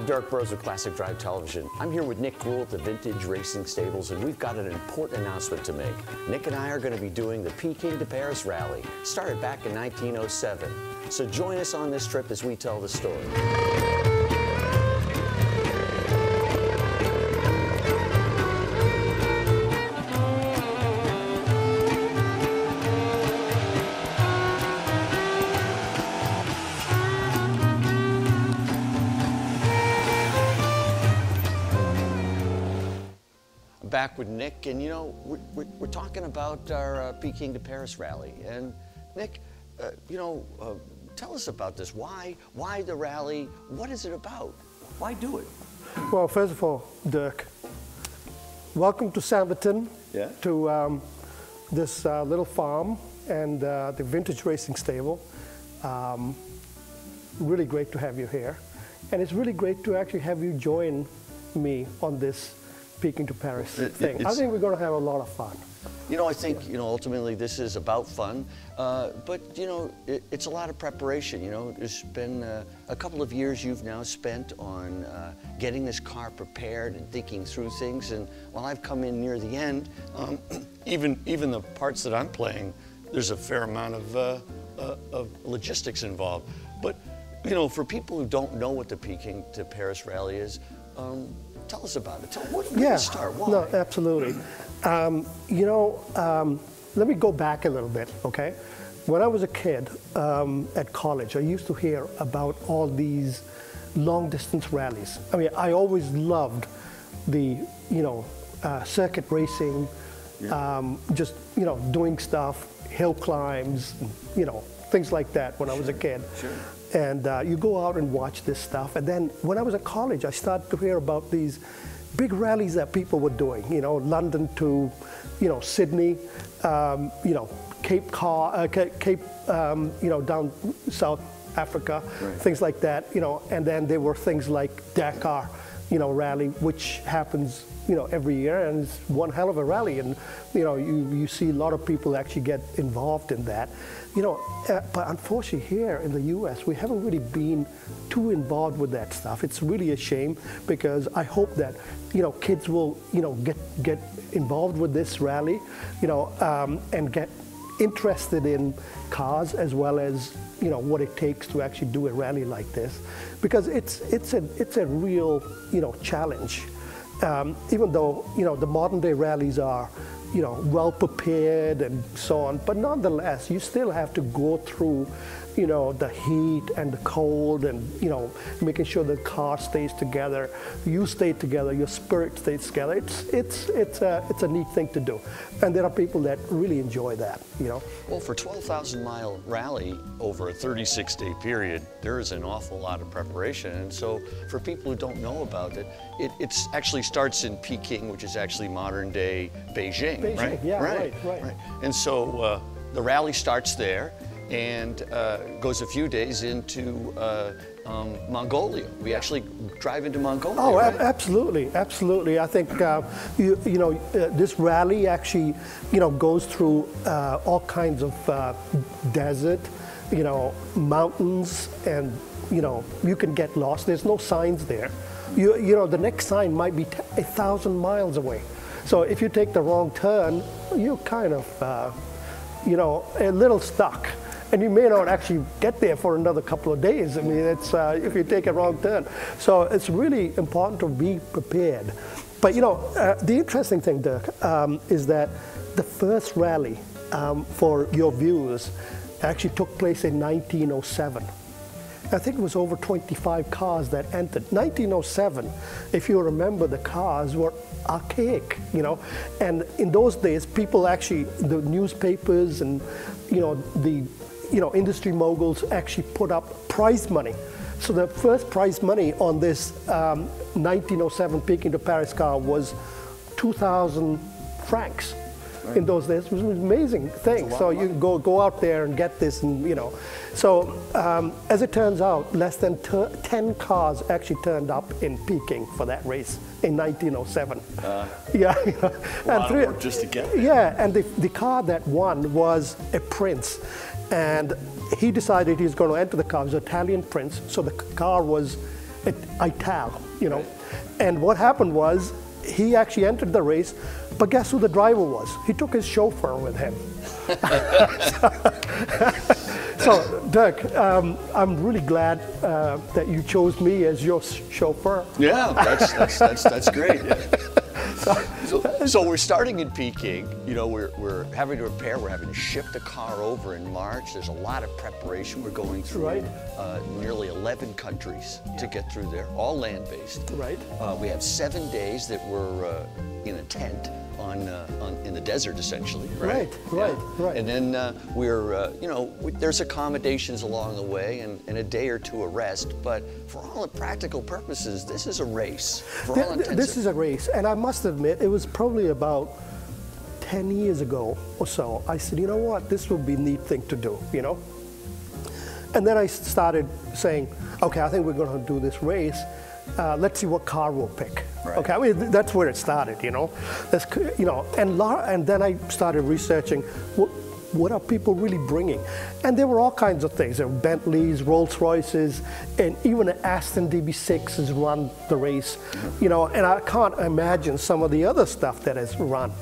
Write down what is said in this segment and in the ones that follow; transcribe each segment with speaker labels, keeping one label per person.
Speaker 1: Dirk Burrowes of Classic Drive Television. I'm here with Nick Gould at the Vintage Racing Stables, and we've got an important announcement to make. Nick and I are going to be doing the Peking to Paris Rally, started back in 1907. So join us on this trip as we tell the story. Back with Nick, and you know, we're talking about our Peking to Paris rally. And Nick, tell us about this. Why the rally? What is it about? Why do it?
Speaker 2: Well, first of all, Dirk, welcome to Samberton, to this little farm and the Vintage Racing Stable. Really great to have you here. And it's really great to actually have you join me on this Peking to Paris thing. I think we're going to have a lot of fun.
Speaker 1: You know, I think, ultimately this is about fun, but, it's a lot of preparation. There's been a couple of years you've now spent on getting this car prepared and thinking through things. And while I've come in near the end, even the parts that I'm playing, there's a fair amount of logistics involved. But, for people who don't know what the Peking to Paris Rally is, tell us about it. Where do you start? Why?
Speaker 2: No, absolutely. Let me go back a little bit, okay? When I was a kid at college, I used to hear about all these long-distance rallies. I mean, I always loved the, circuit racing, just, doing stuff, hill climbs, things like that when I was a kid.
Speaker 1: Sure.
Speaker 2: And you go out and watch this stuff. And then when I was in college, I started to hear about these big rallies that people were doing, London to, Sydney, Cape, down South Africa, things like that, and then there were things like Dakar, rally, which happens, every year, and it's one hell of a rally, and you see a lot of people actually get involved in that, but unfortunately here in the U.S. we haven't really been too involved with that stuff. It's really a shame, because I hope that kids will get involved with this rally, and get interested in cars as well as what it takes to actually do a rally like this, because it's a real challenge. Even though the modern day rallies are well prepared and so on, but nonetheless you still have to go through the heat and the cold, and making sure the car stays together, you stay together, your spirit stays together. It's a neat thing to do, and there are people that really enjoy that.
Speaker 1: Well, for a 12,000-mile rally over a 36-day period, there is an awful lot of preparation. And so for people who don't know about it, it actually starts in Peking, which is actually modern-day Beijing, right?
Speaker 2: Yeah, right.
Speaker 1: And so the rally starts there and goes a few days into Mongolia. We actually drive into Mongolia.
Speaker 2: Oh,
Speaker 1: right?
Speaker 2: absolutely. I think this rally actually goes through all kinds of desert, mountains, and you can get lost. There's no signs there. The next sign might be 1,000 miles away. So if you take the wrong turn, you're kind of a little stuck. And you may not actually get there for another couple of days. I mean, it's if you take a wrong turn. So it's really important to be prepared. But the interesting thing, Dirk, is that the first rally for your viewers actually took place in 1907. I think it was over 25 cars that entered. 1907, if you remember, the cars were archaic, and in those days, people actually, the newspapers and the industry moguls actually put up prize money. So the first prize money on this 1907 Peking to Paris car was 2,000 francs. In those days. It was an amazing thing. So you go out there and get this, and So as it turns out, less than 10 cars actually turned up in Peking for that race in 1907.
Speaker 1: A lot of work just to get there.
Speaker 2: Yeah, and the car that won was a prince, and he decided he's going to enter the car. It was an Italian prince, so the car was Ital, you know. And what happened was, he actually entered the race, but guess who the driver was? He took his chauffeur with him. So, Dirk, I'm really glad that you chose me as your chauffeur.
Speaker 1: Yeah, that's great. Yeah. So we're starting in Peking. You know, we're having to repair. We're having to ship the car over in March. There's a lot of preparation. We're going through nearly 11 countries to get through there, all land-based.
Speaker 2: Right.
Speaker 1: We have 7 days that we're in a tent in the desert, essentially. Right. And then there's accommodations along the way and a day or two of rest. But for all the practical purposes, this is a race.
Speaker 2: This is a race, and I must admit, it was probably about 10 years ago or so. I said, you know what, this would be a neat thing to do, you know. And then I started saying, okay, I think we're going to do this race. Let's see what car we'll pick.
Speaker 1: Right.
Speaker 2: Okay, I mean, that's where it started, you know. And then I started researching what are people really bringing, and there were all kinds of things. There were Bentleys, Rolls Royces, and even an Aston DB6 has run the race, you know. And I can't imagine some of the other stuff that has run.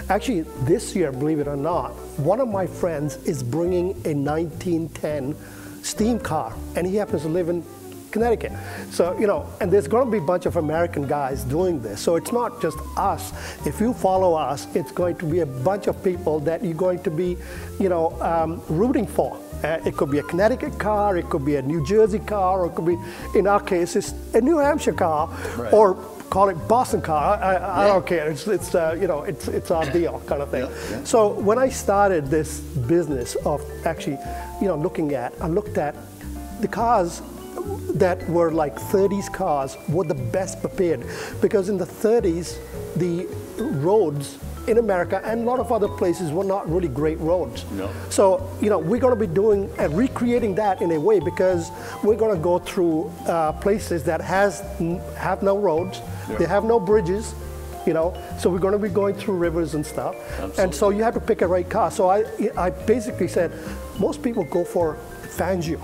Speaker 2: Actually, this year, believe it or not, one of my friends is bringing a 1910 steam car, and he happens to live in Connecticut. So, you know, and there's going to be a bunch of American guys doing this. So it's not just us. If you follow us, it's going to be a bunch of people that you're going to be, you know, rooting for. It could be a Connecticut car, it could be a New Jersey car, or it could be, in our case, it's a New Hampshire car, or call it Boston car. I don't care. It's you know, it's our deal kind of thing. So when I started this business of actually, you know, I looked at the cars that were like 30s cars were the best prepared, because in the 30s the roads in America and a lot of other places were not really great roads.
Speaker 1: No.
Speaker 2: So, you know, we're going to be doing and recreating that in a way, because we're going to go through places that have no roads, they have no bridges, you know, so we're going to be going through rivers and stuff. Absolutely. And so you have to pick a right car. So I basically said, most people go for Fangio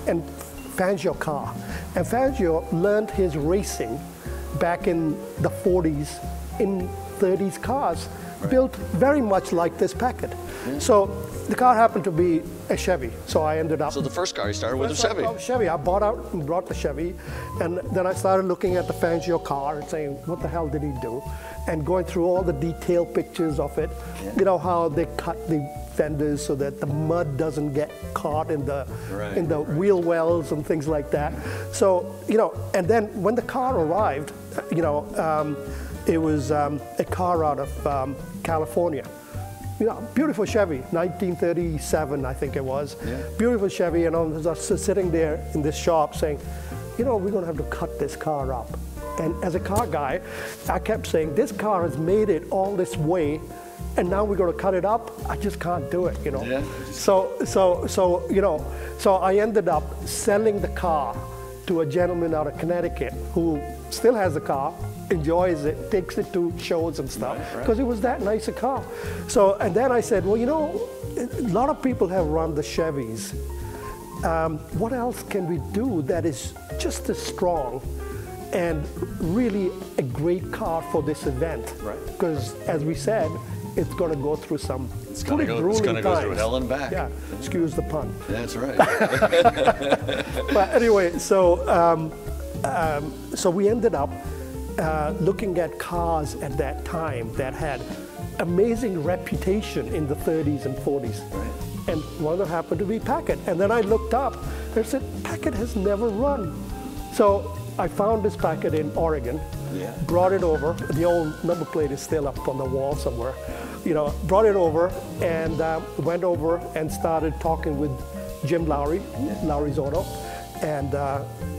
Speaker 2: and Fangio car. And Fangio learned his racing back in the 40s in 30s cars, built very much like this Packard. So the car happened to be a Chevy, so I ended up...
Speaker 1: So the first car you started with a Chevy?
Speaker 2: Chevy. I brought the Chevy, and then I started looking at the Fangio car and saying, what the hell did he do? And going through all the detailed pictures of it, you know, how they cut the fenders so that the mud doesn't get caught in the wheel wells and things like that. So, you know, and then when the car arrived, you know, it was a car out of California. You know, beautiful Chevy, 1937, I think it was. Beautiful Chevy, and I was sitting there in this shop saying, you know, we're going to have to cut this car up. And as a car guy, I kept saying, this car has made it all this way, and now we're going to cut it up. I just can't do it, you know. So you know, so I ended up selling the car to a gentleman out of Connecticut who still has the car, enjoys it, takes it to shows and stuff, because it was that nice a car. So, and then I said, well, you know, a lot of people have run the Chevys. What else can we do that is just as strong and really a great car for this event? Because as we said, it's going to go through some pretty grueling times. It's going to go
Speaker 1: through hell and back.
Speaker 2: Yeah, excuse the pun.
Speaker 1: That's right.
Speaker 2: But anyway, so we ended up looking at cars at that time that had amazing reputation in the 30s and 40s. And one that happened to be Packard. And then I looked up and said, Packard has never run. So I found this Packard in Oregon, brought it over. The old number plate is still up on the wall somewhere. You know, brought it over and went over and started talking with Jim Lowry, Lowry's Auto, and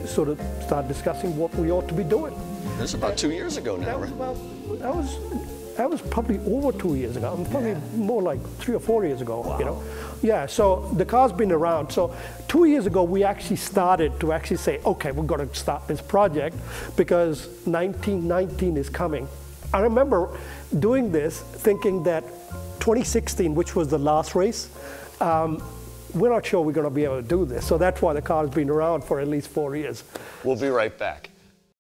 Speaker 2: sort of started discussing what we ought to be doing.
Speaker 1: This is about 2 years ago now, right?
Speaker 2: Well, that was probably over 2 years ago. Probably more like 3 or 4 years ago. You know, yeah. So the car's been around. So 2 years ago, we actually started to actually say, okay, we're going to start this project because 1919 is coming. I remember doing this, thinking that 2016, which was the last race, we're not sure we're going to be able to do this. So that's why the car's been around for at least 4 years.
Speaker 1: We'll be right back.